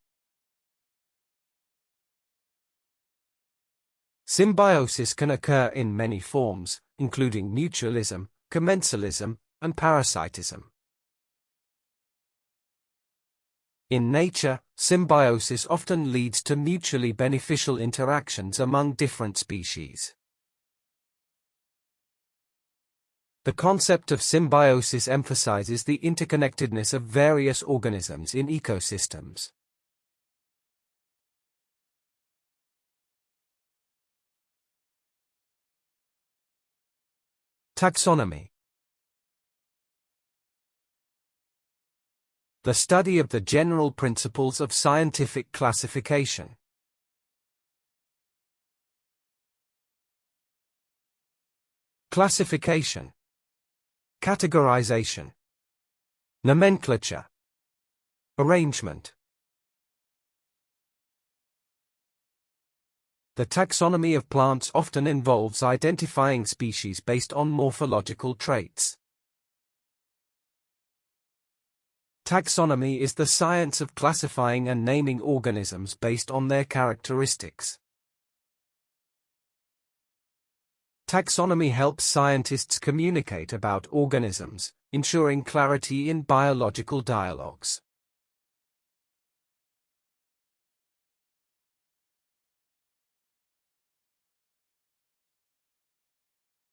Symbiosis can occur in many forms, including mutualism, commensalism, and parasitism. In nature, symbiosis often leads to mutually beneficial interactions among different species. The concept of symbiosis emphasizes the interconnectedness of various organisms in ecosystems. Taxonomy. The study of the general principles of scientific classification. Classification, categorization, nomenclature, arrangement. The taxonomy of plants often involves identifying species based on morphological traits. Taxonomy is the science of classifying and naming organisms based on their characteristics. Taxonomy helps scientists communicate about organisms, ensuring clarity in biological dialogues.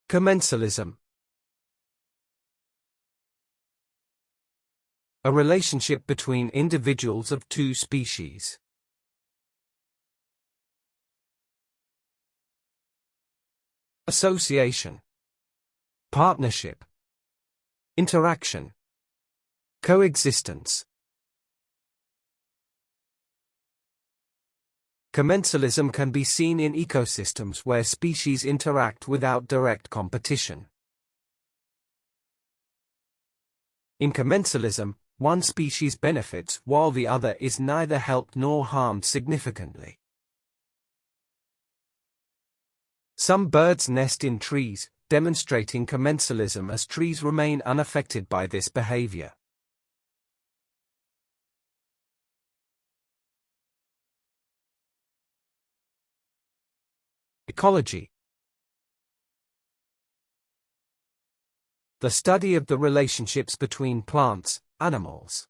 Commensalism. A relationship between individuals of two species. Association, partnership, interaction, coexistence. Commensalism can be seen in ecosystems where species interact without direct competition. In commensalism, one species benefits while the other is neither helped nor harmed significantly. Some birds nest in trees, demonstrating commensalism as trees remain unaffected by this behavior. Ecology. The study of the relationships between plants, animals.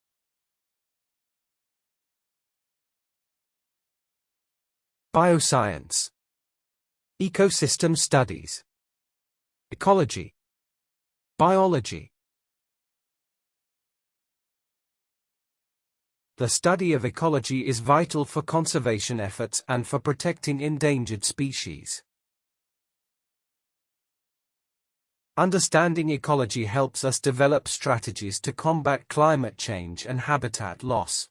Bioscience. Ecosystem studies. Ecology. Biology. The study of ecology is vital for conservation efforts and for protecting endangered species. Understanding ecology helps us develop strategies to combat climate change and habitat loss.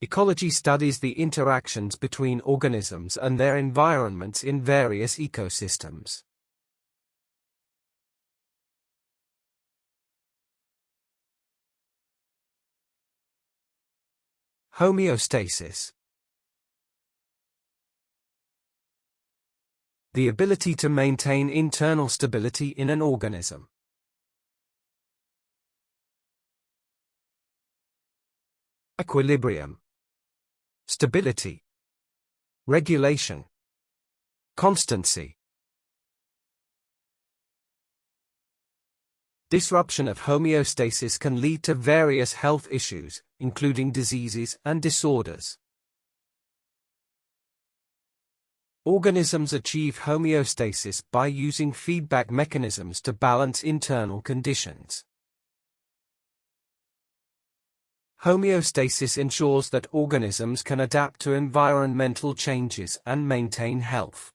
Ecology studies the interactions between organisms and their environments in various ecosystems. Homeostasis. The ability to maintain internal stability in an organism. Equilibrium. Stability. Regulation. Constancy. Disruption of homeostasis can lead to various health issues, including diseases and disorders. Organisms achieve homeostasis by using feedback mechanisms to balance internal conditions. Homeostasis ensures that organisms can adapt to environmental changes and maintain health.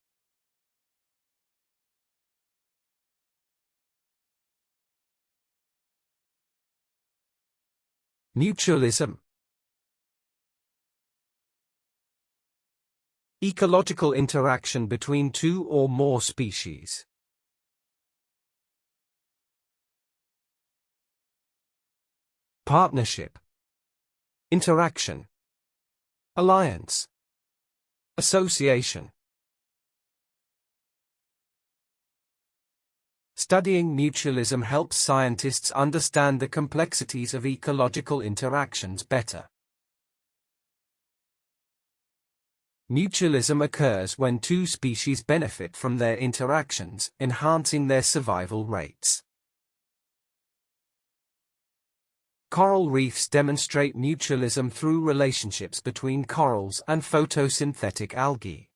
Mutualism. Ecological interaction between two or more species. Partnership. Interaction. Alliance. Association. Studying mutualism helps scientists understand the complexities of ecological interactions better. Mutualism occurs when two species benefit from their interactions, enhancing their survival rates. Coral reefs demonstrate mutualism through relationships between corals and photosynthetic algae.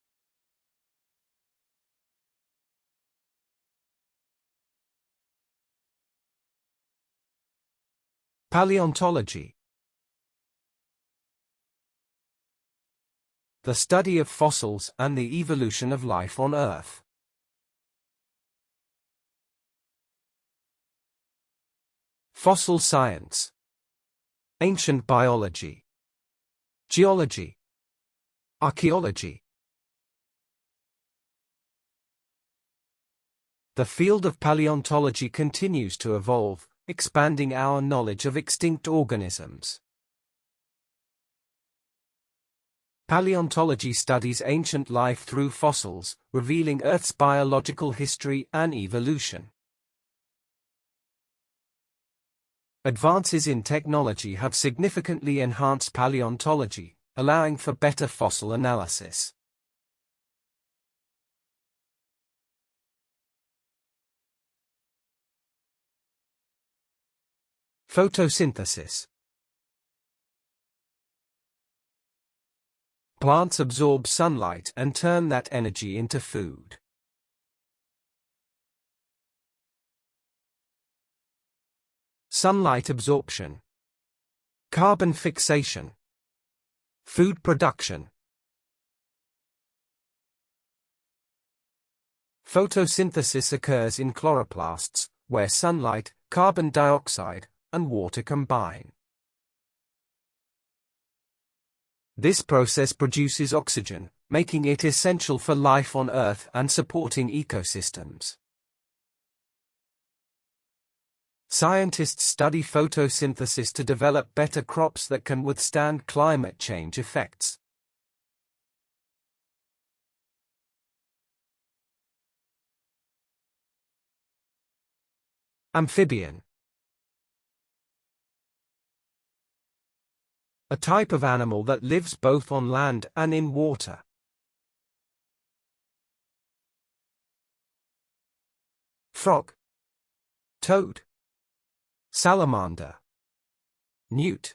Paleontology. The study of fossils and the evolution of life on Earth. Fossil science. Ancient biology. Geology. Archaeology. The field of paleontology continues to evolve, expanding our knowledge of extinct organisms. Paleontology studies ancient life through fossils, revealing Earth's biological history and evolution. Advances in technology have significantly enhanced paleontology, allowing for better fossil analysis. Photosynthesis. Plants absorb sunlight and turn that energy into food. Sunlight absorption. Carbon fixation. Food production. Photosynthesis occurs in chloroplasts, where sunlight, carbon dioxide, and water combine. This process produces oxygen, making it essential for life on Earth and supporting ecosystems. Scientists study photosynthesis to develop better crops that can withstand climate change effects. Amphibian. A type of animal that lives both on land and in water. Frog. Toad. Salamander. Newt.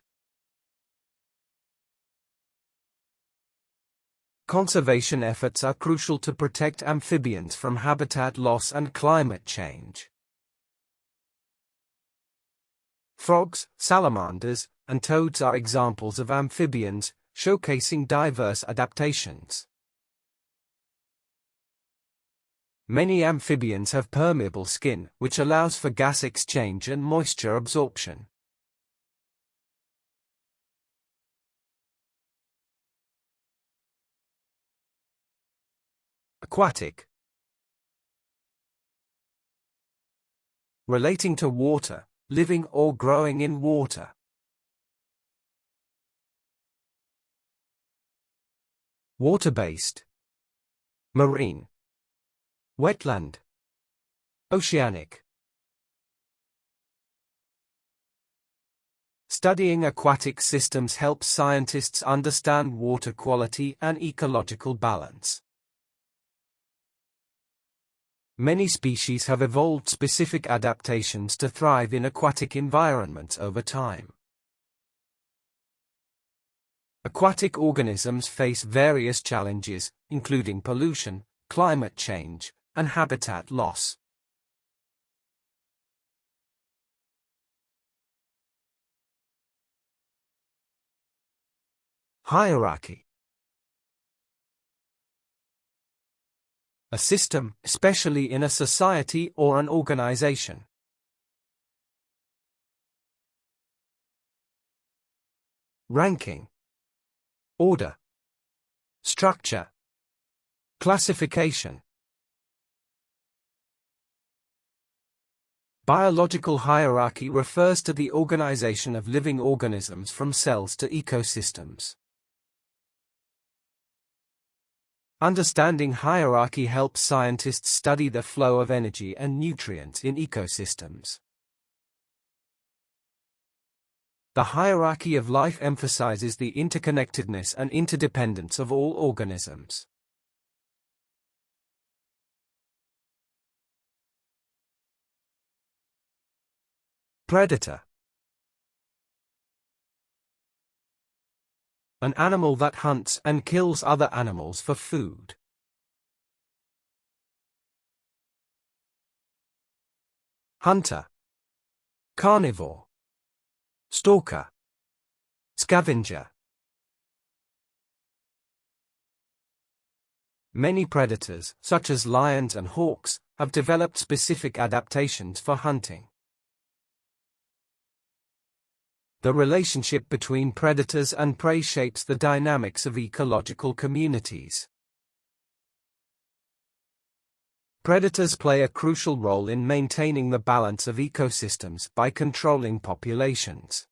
Conservation efforts are crucial to protect amphibians from habitat loss and climate change. Frogs, salamanders, and toads are examples of amphibians, showcasing diverse adaptations. Many amphibians have permeable skin, which allows for gas exchange and moisture absorption. Aquatic. Relating to water, living or growing in water. Water-based. Marine. Wetland. Oceanic. Studying aquatic systems helps scientists understand water quality and ecological balance. Many species have evolved specific adaptations to thrive in aquatic environments over time. Aquatic organisms face various challenges, including pollution, climate change, and habitat loss. Hierarchy. A system, especially in a society or an organization. Ranking. Order. Structure. Classification. Biological hierarchy refers to the organization of living organisms from cells to ecosystems. Understanding hierarchy helps scientists study the flow of energy and nutrients in ecosystems. The hierarchy of life emphasizes the interconnectedness and interdependence of all organisms. Predator. An animal that hunts and kills other animals for food. Hunter. Carnivore. Stalker. Scavenger. Many predators, such as lions and hawks, have developed specific adaptations for hunting. The relationship between predators and prey shapes the dynamics of ecological communities. Predators play a crucial role in maintaining the balance of ecosystems by controlling populations.